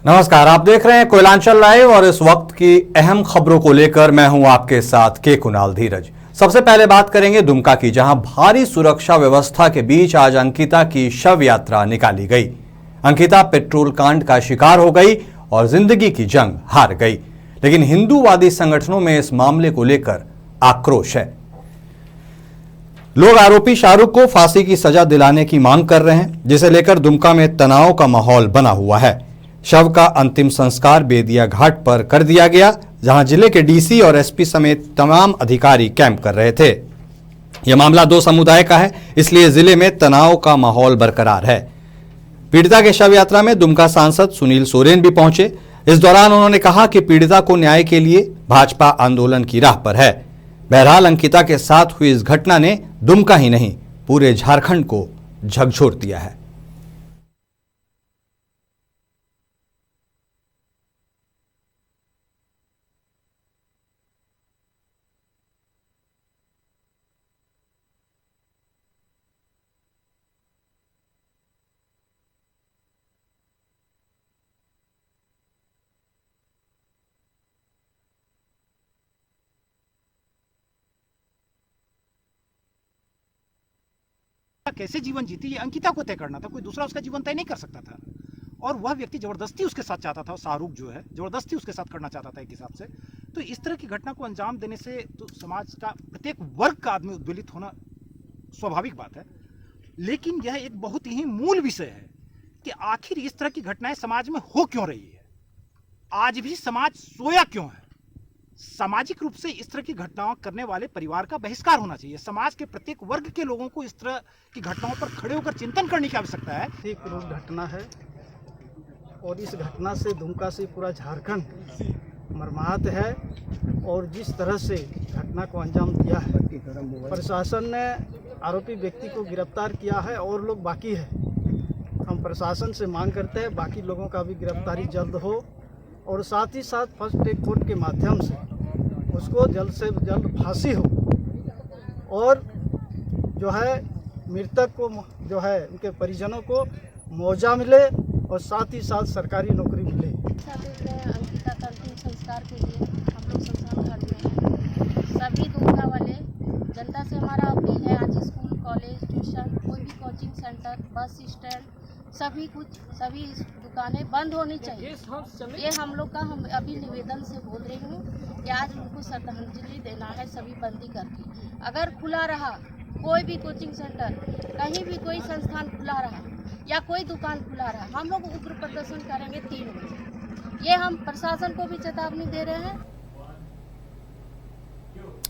नमस्कार, आप देख रहे हैं कोयलांचल लाइव और इस वक्त की अहम खबरों को लेकर मैं हूं आपके साथ के कुणाल धीरज। सबसे पहले बात करेंगे दुमका की, जहां भारी सुरक्षा व्यवस्था के बीच आज अंकिता की शव यात्रा निकाली गई। अंकिता पेट्रोल कांड का शिकार हो गई और जिंदगी की जंग हार गई, लेकिन हिंदूवादी संगठनों में इस मामले को लेकर आक्रोश है। लोग आरोपी शाहरुख को फांसी की सजा दिलाने की मांग कर रहे हैं, जिसे लेकर दुमका में तनाव का माहौल बना हुआ है। शव का अंतिम संस्कार बेदिया घाट पर कर दिया गया, जहां जिले के डीसी और एसपी समेत तमाम अधिकारी कैंप कर रहे थे। यह मामला दो समुदाय का है, इसलिए जिले में तनाव का माहौल बरकरार है। पीड़िता के शव यात्रा में दुमका सांसद सुनील सोरेन भी पहुंचे। इस दौरान उन्होंने कहा कि पीड़िता को न्याय के लिए भाजपा आंदोलन की राह पर है। बहरहाल अंकिता के साथ हुई इस घटना ने दुमका ही नहीं, पूरे झारखंड को झकझोर दिया है। कैसे जीवन जीती ये अंकिता को तय करना था, कोई दूसरा उसका जीवन तय नहीं कर सकता था। और वह व्यक्ति जबरदस्ती उसके साथ चाहता था, शाहरुख जो है जबरदस्ती उसके साथ करना चाहता था एक हिसाब से। तो इस तरह की घटना को अंजाम देने से तो समाज का प्रत्येक वर्ग का आदमी उद्वेलित होना स्वाभाविक बात है। लेकिन यह एक बहुत ही मूल विषय है कि आखिर इस तरह की घटनाएं समाज में हो क्यों रही है, आज भी समाज सोया क्यों है। सामाजिक रूप से इस तरह की घटनाओं करने वाले परिवार का बहिष्कार होना चाहिए। समाज के प्रत्येक वर्ग के लोगों को इस तरह की घटनाओं पर खड़े होकर चिंतन करने की आवश्यकता है। एक क्रूर घटना है और इस घटना से दुमका से पूरा झारखंड मर्माहत है। और जिस तरह से घटना को अंजाम दिया है, प्रशासन ने आरोपी व्यक्ति को गिरफ्तार किया है और लोग बाकी है। हम प्रशासन से मांग करते हैं बाकी लोगों का भी गिरफ्तारी जल्द हो और साथ ही साथ फर्स्ट ट्रैक कोर्ट के माध्यम से उसको जल्द से जल्द फांसी हो और जो है मृतक को जो है उनके परिजनों को मुआवजा मिले और साथ ही साथ सरकारी नौकरी मिले। अंकिता का अंतिम संस्कार के लिए हम लोग शमशान घाट में हैं। सभी दुमका वाले जनता से हमारा अपील है, आज स्कूल, कॉलेज, ट्यूशन, कोई भी कोचिंग सेंटर, बस स्टैंड, सभी दुकानें बंद होनी चाहिए। ये हम लोग का हम अभी निवेदन से बोल रही हूँ कि आज उनको श्रद्धांजलि देना है सभी बंदी करके। अगर खुला रहा कोई भी कोचिंग सेंटर, कहीं भी कोई संस्थान खुला रहा या कोई दुकान खुला रहा, हम लोग उग्र प्रदर्शन करेंगे 3 बजे। ये हम प्रशासन को भी चेतावनी दे रहे हैं।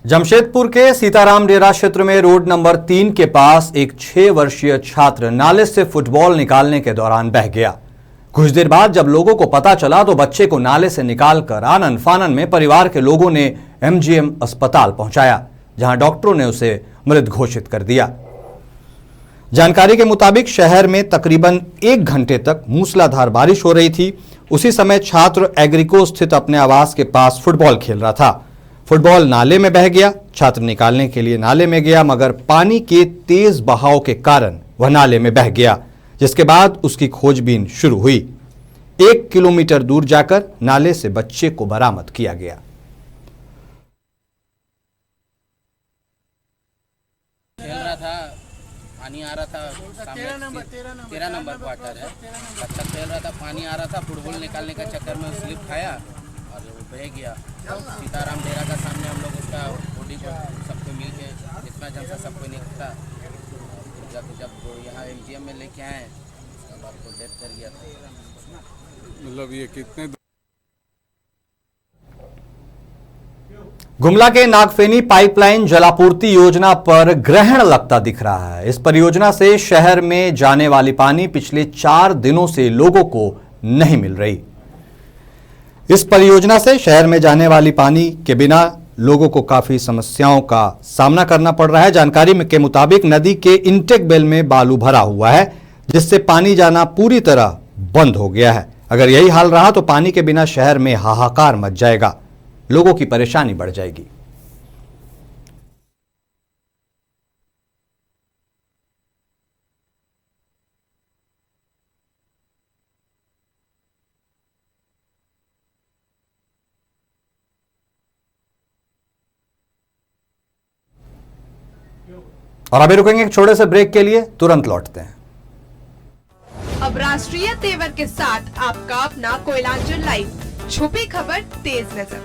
जमशेदपुर के सीताराम डेरा क्षेत्र में रोड नंबर 3 के पास एक 6 वर्षीय छात्र नाले से फुटबॉल निकालने के दौरान बह गया। कुछ देर बाद जब लोगों को पता चला तो बच्चे को नाले से निकालकर आनन फानन में परिवार के लोगों ने एमजीएम अस्पताल पहुंचाया, जहां डॉक्टरों ने उसे मृत घोषित कर दिया। जानकारी के मुताबिक शहर में तकरीबन 1 घंटे तक मूसलाधार बारिश हो रही थी। उसी समय छात्र एग्रीको स्थित अपने आवास के पास फुटबॉल खेल रहा था। फुटबॉल नाले में बह गया। छात्र निकालने के लिए नाले में गया, मगर पानी के तेज बहाव के कारण वह नाले में बह गया, जिसके बाद उसकी खोजबीन शुरू हुई। 1 किलोमीटर दूर जाकर नाले से बच्चे को बरामद किया गया। पानी आ रहा था, 13 नंबर क्वार्टर है, बच्चा खेल रहा था, पानी आ रहा था, फुटबॉल निकालने का चक्कर में स्लिप खाया और वो बह गया। सीताराम डेरा का सामने हम लोग उसका बॉडी को सबको मिल के जितना जन था सबको निकला। जब यहाँ एमजीएम में लेके आए उसके बाद वो डेथ कर गया था। मतलब ये कितने गुमला के नागफेनी पाइपलाइन जलापूर्ति योजना पर ग्रहण लगता दिख रहा है। इस परियोजना से शहर में जाने वाली पानी पिछले 4 दिनों से लोगों को नहीं मिल रही। इस परियोजना से शहर में जाने वाली पानी के बिना लोगों को काफी समस्याओं का सामना करना पड़ रहा है। जानकारी के मुताबिक नदी के इंटेक बेल में बालू भरा हुआ है, जिससे पानी जाना पूरी तरह बंद हो गया है। अगर यही हाल रहा तो पानी के बिना शहर में हाहाकार मच जाएगा, लोगों की परेशानी बढ़ जाएगी। और अभी रुकेंगे एक छोटे से ब्रेक के लिए, तुरंत लौटते हैं। अब राष्ट्रीय तेवर के साथ आपका अपना कोयलांचल लाइव, छुपी खबर तेज नजर,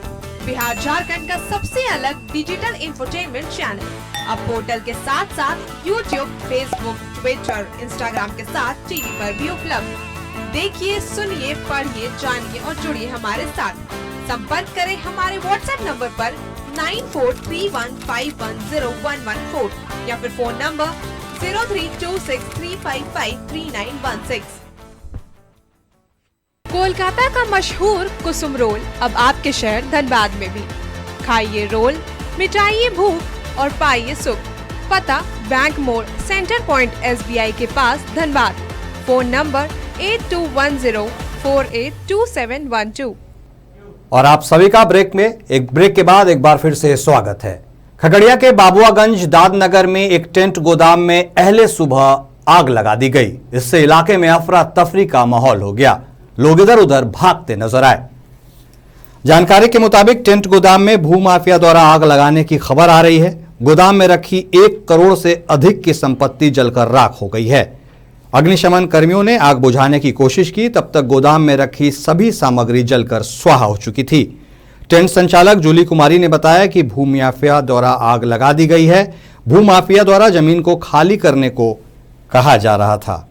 बिहार झारखंड का सबसे अलग डिजिटल इंफोटेनमेंट चैनल। अब पोर्टल के साथ साथ यूट्यूब, फेसबुक, ट्विटर, इंस्टाग्राम के साथ टीवी पर भी उपलब्ध। देखिए, सुनिए, पढ़िए, जानिए और जुड़िए हमारे साथ। संपर्क करें हमारे व्हाट्सएप नंबर पर 9431510114 या फिर फोन नंबर 032635533916। कोलकाता का मशहूर कुसुम रोल अब आपके शहर धनबाद में भी। खाइए रोल, मिटाइए भूख और पाइए सुख। पता बैंक मोड़, सेंटर पॉइंट SBI के पास, धनबाद। Phone number 8210482712। और आप सभी का ब्रेक के बाद एक बार फिर से स्वागत है। खगड़िया के बाबुआगंज दादनगर में एक टेंट गोदाम में अहले सुबह आग लगा दी गई। इससे इलाके में अफरा तफरी का माहौल हो गया, लोग इधर उधर भागते नजर आए। जानकारी के मुताबिक टेंट गोदाम में भूमाफिया द्वारा आग लगाने की खबर आ रही है। गोदाम में रखी 1 करोड़ से अधिक की संपत्ति जलकर राख हो गई है। अग्निशमन कर्मियों ने आग बुझाने की कोशिश की, तब तक गोदाम में रखी सभी सामग्री जलकर स्वाहा हो चुकी थी। टेंट संचालक जूली कुमारी ने बताया कि भूमाफिया द्वारा आग लगा दी गई है। भूमाफिया द्वारा जमीन को खाली करने को कहा जा रहा था।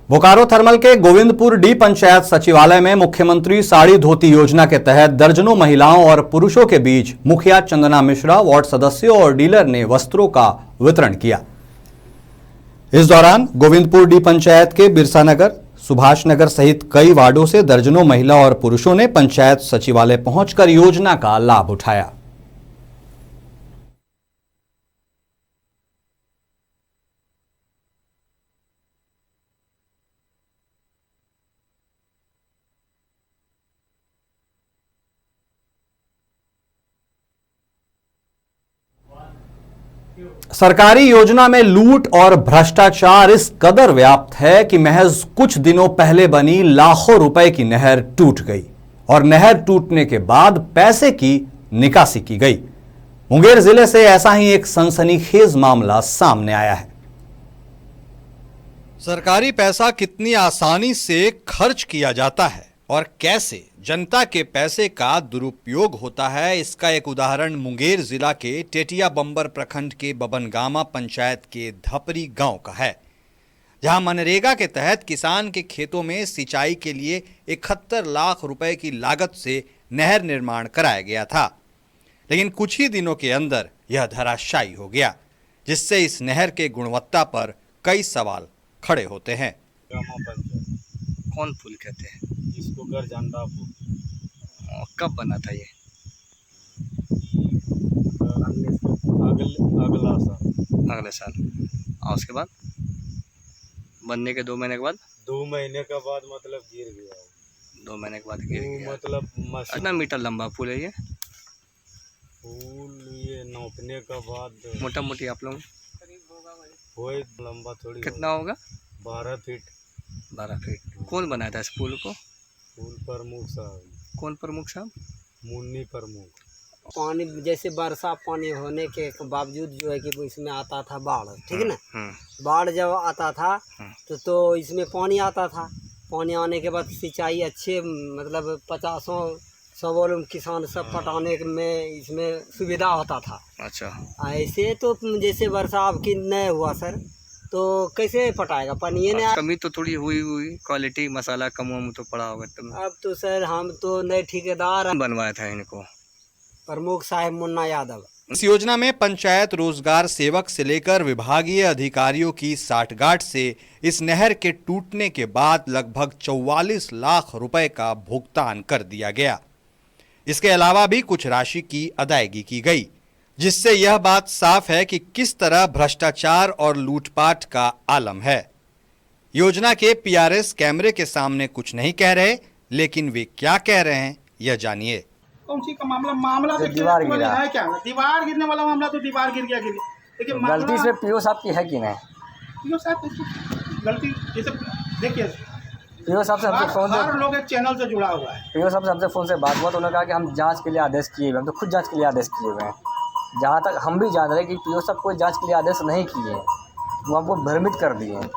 बोकारो थर्मल के गोविंदपुर डी पंचायत सचिवालय में मुख्यमंत्री साड़ी धोती योजना के तहत दर्जनों महिलाओं और पुरुषों के बीच मुखिया चंदना मिश्रा, वार्ड सदस्यों और डीलर ने वस्त्रों का वितरण किया। इस दौरान गोविंदपुर डी पंचायत के बिरसा नगर, सुभाष नगर सहित कई वार्डों से दर्जनों महिला और पुरुषों ने पंचायत सचिवालय पहुंचकर योजना का लाभ उठाया। सरकारी योजना में लूट और भ्रष्टाचार इस कदर व्याप्त है कि महज कुछ दिनों पहले बनी लाखों रुपए की नहर टूट गई और नहर टूटने के बाद पैसे की निकासी की गई। मुंगेर जिले से ऐसा ही एक सनसनीखेज मामला सामने आया है। सरकारी पैसा कितनी आसानी से खर्च किया जाता है और कैसे जनता के पैसे का दुरुपयोग होता है, इसका एक उदाहरण मुंगेर जिला के टेटिया बंबर प्रखंड के बबनगामा पंचायत के धपरी गांव का है, जहां मनरेगा के तहत किसान के खेतों में सिंचाई के लिए 71 लाख रुपए की लागत से नहर निर्माण कराया गया था। लेकिन कुछ ही दिनों के अंदर यह धराशायी हो गया, जिससे इस नहर के गुणवत्ता पर कई सवाल खड़े होते हैं। कौन पुल कहते हैं इसको? गरझंडा पुल। कब बना था ये? अगले साल। और उसके बाद बनने के 2 महीने के बाद? 2 महीने के बाद मतलब गिर गया। 2 महीने के बाद गिर गया। मतलब कितना मीटर लंबा पुल है ये? पुल ये नापने के बाद मोटा मोटी आप लोग कोई लंबा थोड़ी। कितना होगा? 12 फीट। 12 फीट। कौन बनाया था इस पुल को? पुल प्रमुख साहब। कौन प्रमुख साहब? मुन्नी प्रमुख। पानी जैसे वर्षा पानी होने के बावजूद जो है कि इसमें आता था बाढ़, ठीक है ना। बाढ़ जब आता था तो इसमें पानी आता था। पानी आने के बाद सिंचाई अच्छे मतलब 50-100 किसान सब पटाने में इसमें सुविधा होता था। अच्छा। ऐसे तो जैसे वर्षा अब की नहीं हुआ सर, तो कैसे पटाएगा पानी? ने कमी तो थोड़ी हुई क्वालिटी मसाला कम तो पड़ा होगा तुम। अब तो सर हम तो नए ठेकेदार बनवाया था इनको, प्रमुख साहब मुन्ना यादव। इस योजना में पंचायत रोजगार सेवक से लेकर विभागीय अधिकारियों की साठगांठ से इस नहर के टूटने के बाद लगभग 44 लाख रुपए का भुगतान कर दिया गया। इसके अलावा भी कुछ राशि की अदायगी की गई, जिससे यह बात साफ है कि किस तरह भ्रष्टाचार और लूटपाट का आलम है। योजना के PRS कैमरे के सामने कुछ नहीं कह रहे, लेकिन वे क्या कह रहे हैं यह जानिए। कौन सी का मामला तो दीवार गिरा है क्या? दीवार गिरने वाला मामला तो दीवार गिर गया। लेकिन गलती से PO साहब की है कि नहीं? पीओ साहब इसकी गलती जैसे देखिए पीओ साहब से हमसे फ़ोन हर से लोग एक चैनल से जुड़ा हुआ है। पीओ साहब से हमसे फ़ोन से बात हुआ तो उन्होंने कहा कि हम जांच के लिए आदेश किए हुए हैं, हम तो खुद जांच के लिए आदेश किए हुए हैं। जहाँ तक हम भी जान रहे हैं कि पीओ साहब कोई जांच के लिए आदेश नहीं किए हैं, वो हमको भ्रमित कर दिए हैं।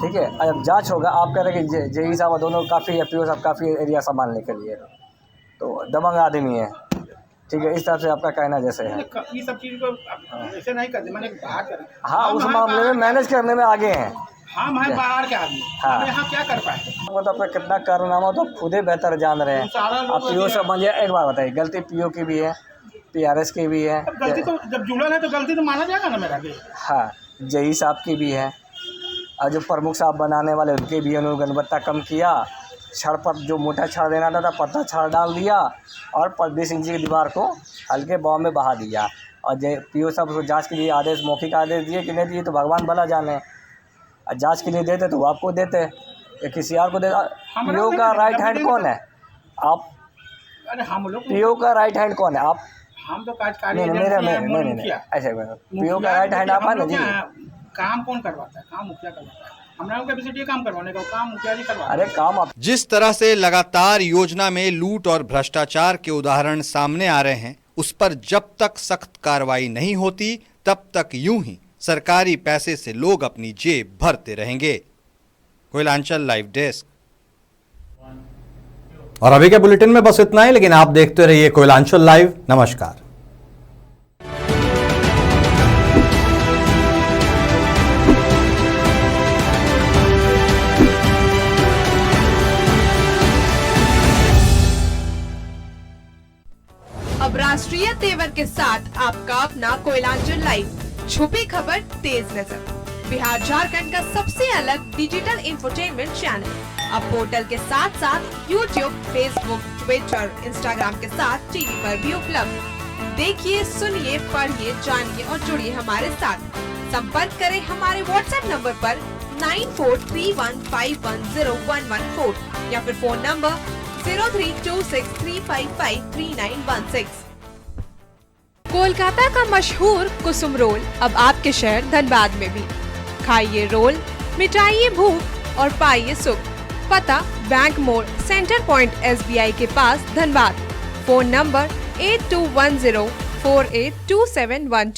ठीक है, अब जांच होगा। आप कह रहे हैं कि जेई साहब दोनों काफ़ी है, पीओ साहब काफ़ी एरिया संभालने के लिए, तो दबंग आदमी है। ठीक है, इस तरह से आपका कहना जैसे है। ये सब चीज़ को ऐसे नहीं करते, मैंने बात करी। हाँ, उस मामले में मैनेज करने में आगे हैं। हम हैं बाहर के आदमी, हाँ। हम यहाँ क्या कर पाए। वो तो आपका कितना कारनामा तो खुद ही बेहतर जान रहे हैं। अब पीओ साहब मुझे एक बात बताइए, गलती पीओ की भी है, पीआरएस की भी है। गलती तो जब जुड़ल है तो गलती तो माना जाएगा ना मेरा भी। हाँ, जेई साहब की भी है, और जो प्रमुख साहब बनाने वाले उनके भी, उन्होंने गुणवत्ता कम किया। छड़ पर जो मोटा छड़ देना था पतला छड़ डाल दिया, और 20 इंची की दीवार को हल्के बॉम्ब में बहा दिया। और पीओ साहब उसको जांच के लिए आदेश, मौखिक आदेश दिए कि नहीं दिए तो भगवान भला जाने। और जांच के लिए देते तो वो आपको देते या किसी और को देता। पीओ का राइट हैंड कौन है? आप। अरे हम लोग पीओ का राइट हैंड कौन है? आप। हम तो कार्यकारी नहीं, ऐसे पीओ का राइट हैंड आप है ना जी। काम कौन करवाता है? काम मुखिया करवाता है। हमारा कैपेसिटी काम करवाने का, काम मुखिया जी करवाता है। अरे काम आप। जिस तरह से लगातार योजना में लूट और भ्रष्टाचार के उदाहरण सामने आ रहे हैं, उस पर जब तक सख्त कार्रवाई नहीं होती तब तक यूं ही सरकारी पैसे से लोग अपनी जेब भरते रहेंगे। Koylanchal live desk. और अभी के बुलेटिन में बस इतना ही, लेकिन आप देखते रहिए कोयलांचल लाइव। नमस्कार। अब राष्ट्रीय तेवर के साथ आपका अपना कोयलांचल लाइव, छुपी खबर तेज नजर, बिहार झारखंड का सबसे अलग डिजिटल इंफोटेनमेंट चैनल। अब पोर्टल के साथ साथ यूट्यूब, फेसबुक, ट्विटर, इंस्टाग्राम के साथ टीवी पर भी उपलब्ध। देखिए, सुनिए, पढ़िए, जानिए और जुड़िए हमारे साथ। संपर्क करें हमारे व्हाट्सएप नंबर पर 9431510114 या फिर फोन नंबर 032635539116। कोलकाता का मशहूर कुसुम रोल अब आपके शहर धनबाद में भी। खाइए रोल, मिटाइए भूख और पाइए सुख। पता बैंक मोड़, सेंटर पॉइंट SBI के पास, धनबाद। Phone number 8210482712।